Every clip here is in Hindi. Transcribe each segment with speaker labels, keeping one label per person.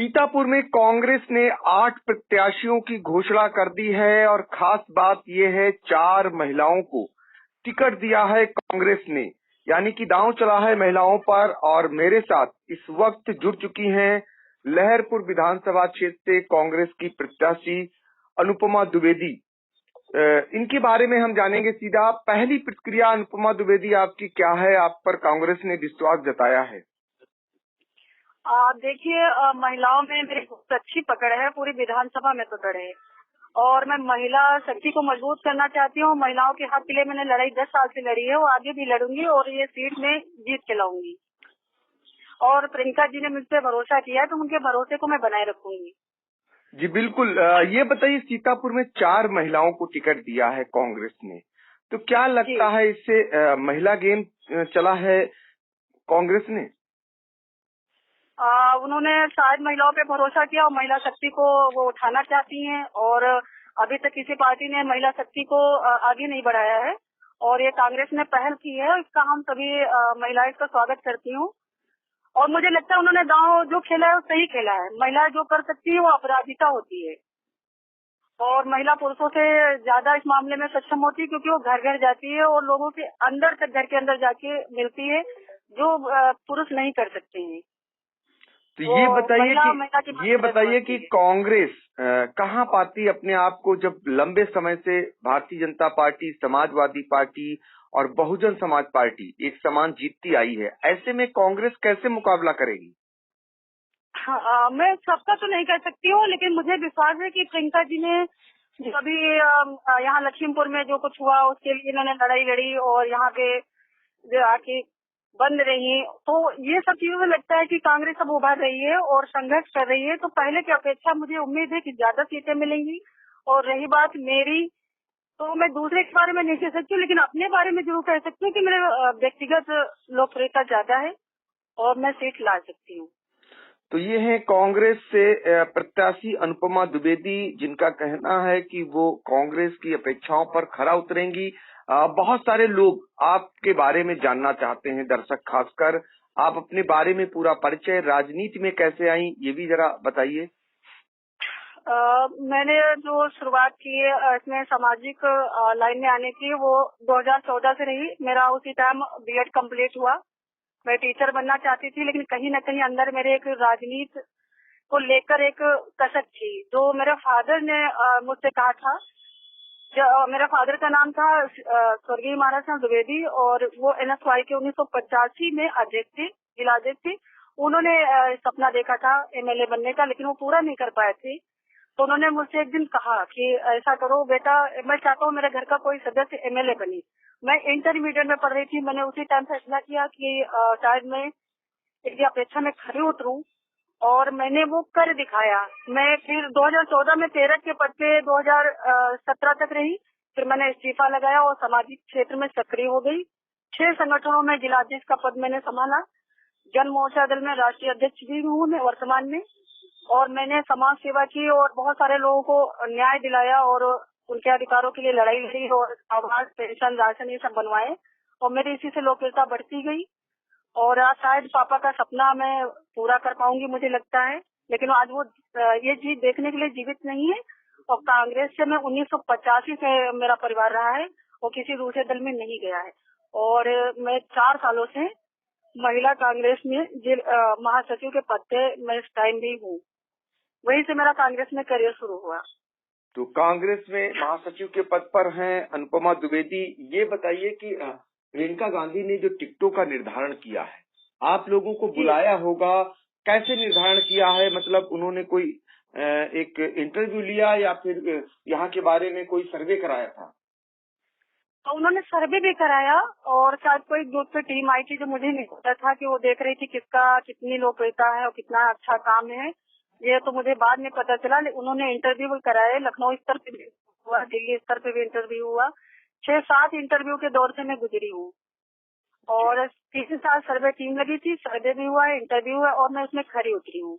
Speaker 1: सीतापुर में कांग्रेस ने 8 प्रत्याशियों की घोषणा कर दी है और खास बात यह है 4 महिलाओं को टिकट दिया है कांग्रेस ने, यानी कि दांव चला है महिलाओं पर। और मेरे साथ इस वक्त जुड़ चुकी हैं लहरपुर विधानसभा क्षेत्र से कांग्रेस की प्रत्याशी अनुपमा द्विवेदी। इनके बारे में हम जानेंगे सीधा। पहली प्रतिक्रिया अनुपमा द्विवेदी आपकी क्या है? आप पर कांग्रेस ने विश्वास जताया है।
Speaker 2: देखिए, महिलाओं में मेरी बहुत अच्छी पकड़ है, पूरी विधानसभा में पकड़ है और मैं महिला शक्ति को मजबूत करना चाहती हूँ। महिलाओं के हक के लिए मैंने लड़ाई 10 साल से लड़ी है, वो आगे भी लड़ूंगी और ये सीट में जीत के लाऊंगी। और प्रियंका जी ने मुझ पर भरोसा किया है तो उनके भरोसे को मैं बनाए रखूंगी।
Speaker 1: जी बिल्कुल। ये बताइए, सीतापुर में 4 महिलाओं को टिकट दिया है कांग्रेस ने, तो क्या लगता है इससे महिला गेम चला है कांग्रेस ने?
Speaker 2: उन्होंने शायद महिलाओं पे भरोसा किया और महिला शक्ति को वो उठाना चाहती हैं और अभी तक किसी पार्टी ने महिला शक्ति को आगे नहीं बढ़ाया है और ये कांग्रेस ने पहल की है। इसका हम सभी महिलाएं का स्वागत करती हूँ और मुझे लगता है उन्होंने दांव जो खेला है वो सही खेला है। महिला जो कर सकती है वो अपराजिता होती है और महिला पुरुषों से ज्यादा इस मामले में सक्षम होती है क्योंकि वो घर घर जाती है और लोगों के अंदर तक घर के अंदर जाके मिलती है जो पुरुष नहीं कर सकते हैं।
Speaker 1: तो ये बताइए कि कांग्रेस कहाँ पाती अपने आप को, जब लंबे समय से भारतीय जनता पार्टी, समाजवादी पार्टी और बहुजन समाज पार्टी एक समान जीतती आई है। ऐसे में कांग्रेस कैसे मुकाबला करेगी?
Speaker 2: हाँ, मैं सबका तो नहीं कह सकती हूँ, लेकिन मुझे विश्वास है कि प्रियंका जी ने जो अभी यहाँ लखीमपुर में जो कुछ हुआ उसके लिए इन्होंने लड़ाई लड़ी और यहाँ पे जो आके बंद रही, तो ये सब चीजों से लगता है कि कांग्रेस अब उभर रही है और संघर्ष कर रही है। तो पहले की अपेक्षा मुझे उम्मीद है कि ज्यादा सीटें मिलेंगी। और रही बात मेरी, तो मैं दूसरे के बारे में नहीं कह सकती हूँ, लेकिन अपने बारे में जरूर कह सकती हूँ कि मेरे व्यक्तिगत लोकप्रियता ज्यादा है और मैं सीट ला सकती हूँ।
Speaker 1: तो ये है कांग्रेस से प्रत्याशी अनुपमा द्विवेदी, जिनका कहना है कि वो कांग्रेस की अपेक्षाओं पर खरा उतरेंगी। बहुत सारे लोग आपके बारे में जानना चाहते हैं, दर्शक खासकर। आप अपने बारे में पूरा परिचय, राजनीति में कैसे आई, ये भी जरा बताइए।
Speaker 2: मैंने जो शुरुआत की है इसमें सामाजिक लाइन में आने की, वो 2014 से रही। मेरा उसी टाइम बीएड कंप्लीट हुआ। मैं टीचर बनना चाहती थी, लेकिन कहीं न कहीं अंदर मेरे एक राजनीति को लेकर एक कसक थी, जो मेरे फादर ने मुझसे कहा था। मेरा फादर का नाम था स्वर्गीय महाराज द्विवेदी और वो NSY के 1985 में अध्यक्ष थे, जिला अध्यक्ष थे। उन्होंने सपना देखा था MLA बनने का, लेकिन वो पूरा नहीं कर पाए थे। तो उन्होंने मुझसे एक दिन कहा कि ऐसा करो बेटा, मैं चाहता हूँ मेरे घर का कोई सदस्य MLA बने। मैं इंटरमीडिएट में पढ़ रही थी। मैंने उसी टाइम फैसला किया कि शायद मैं इसकी अपेक्षा में खरी उतरूं और मैंने वो कर दिखाया। मैं फिर 2014 में 13 के पद पे 2017 तक रही। फिर मैंने इस्तीफा लगाया और सामाजिक क्षेत्र में सक्रिय हो गई। 6 संगठनों में जिला अध्यक्ष का पद मैंने संभाला। जन मोर्चा दल में राष्ट्रीय अध्यक्ष भी हूँ मैं वर्तमान में। और मैंने समाज सेवा की और बहुत सारे लोगों को न्याय दिलाया और उनके अधिकारों के लिए लड़ाई लड़ी और आवास, पेंशन, राशन ये सब बनवाए और मेरी इसी से लोकप्रियता बढ़ती गई। और आज शायद पापा का सपना मैं पूरा कर पाऊंगी, मुझे लगता है। लेकिन आज वो ये चीज देखने के लिए जीवित नहीं है। और कांग्रेस से मैं 1985 से मेरा परिवार रहा है और किसी दूसरे दल में नहीं गया है। और मैं 4 सालों से महिला कांग्रेस में महासचिव के पद पे मैं इस टाइम भी हूँ। वहीं से मेरा कांग्रेस में करियर शुरू हुआ।
Speaker 1: तो कांग्रेस में महासचिव के पद पर हैं अनुपमा द्विवेदी। ये बताइए कि प्रियंका गांधी ने जो टिकटों का निर्धारण किया है, आप लोगों को बुलाया होगा, कैसे निर्धारण किया है? मतलब उन्होंने कोई एक इंटरव्यू लिया या फिर यहाँ के बारे में कोई सर्वे कराया था?
Speaker 2: तो उन्होंने सर्वे भी कराया और शायद कोई ग्रुप पे टीम आई थी, जो मुझे नहीं पता था कि वो देख रही थी किसका कितनी लोकप्रियता है और कितना अच्छा काम है। ये तो मुझे बाद में पता चला। उन्होंने इंटरव्यू भी कराए, लखनऊ स्तर पे भी हुआ, दिल्ली स्तर पे भी इंटरव्यू हुआ। 6-7 इंटरव्यू के दौर से मैं गुजरी हूँ और 3 साल सर्वे टीम लगी थी। सर्वे भी हुआ है, इंटरव्यू है और मैं उसमें खरी उतरी हूँ।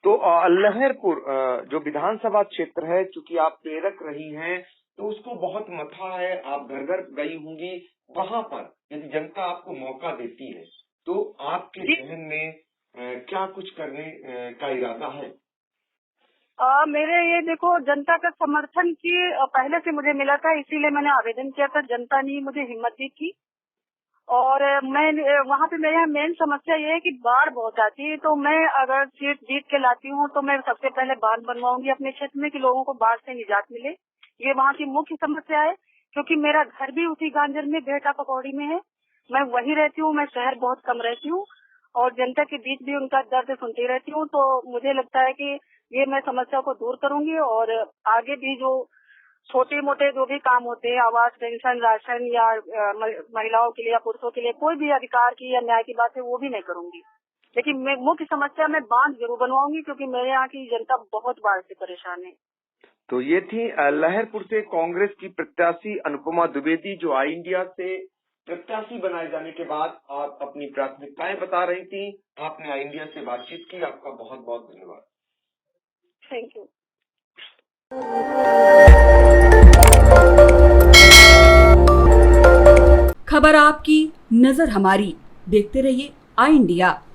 Speaker 1: तो लहरपुर जो विधानसभा क्षेत्र है, चूंकि आप प्रेरक रही हैं, तो उसको बहुत मथा है, आप घर घर गई होंगी। वहां पर यदि जनता आपको मौका देती है तो आपके जहन में क्या कुछ करने का इरादा है?
Speaker 2: मेरे ये देखो जनता का समर्थन की पहले से मुझे मिला था, इसीलिए मैंने आवेदन किया था। जनता ने मुझे हिम्मत दी थी। और मैं वहाँ पे मेरी मेन समस्या ये है कि बाढ़ बहुत आती है, तो मैं अगर सीट जीत के लाती हूँ तो मैं सबसे पहले बांध बनवाऊंगी अपने क्षेत्र में कि लोगों को बाढ़ से निजात मिले। ये वहाँ की मुख्य समस्या है, क्योंकि मेरा घर भी उसी गांजर में बेहटा पकौड़ी में है। मैं वहीं रहती हूँ, मैं शहर बहुत कम रहती हूँ और जनता के बीच भी उनका दर्द सुनती रहती हूँ। तो मुझे लगता है कि ये मैं समस्या को दूर करूंगी और आगे भी जो छोटे मोटे जो भी काम होते हैं, आवास, पेंशन, राशन या महिलाओं के लिए या पुरुषों के लिए कोई भी अधिकार की या न्याय की बात है, वो भी मैं करूंगी। लेकिन मैं मुख्य समस्या में बांध जरूर बनवाऊंगी, क्योंकि मेरे यहाँ की जनता बहुत बाढ़ से परेशान है।
Speaker 1: तो ये थी लहरपुर से कांग्रेस की प्रत्याशी अनुपमा द्विवेदी, जो आई इंडिया से प्रत्याशी बनाए जाने के बाद आप अपनी प्राथमिकताएं बता रही थी। आपने आई इंडिया से बातचीत की, आपका बहुत बहुत धन्यवाद।
Speaker 2: Thank you.
Speaker 3: खबर आपकी, नजर हमारी। देखते रहिए आई इंडिया।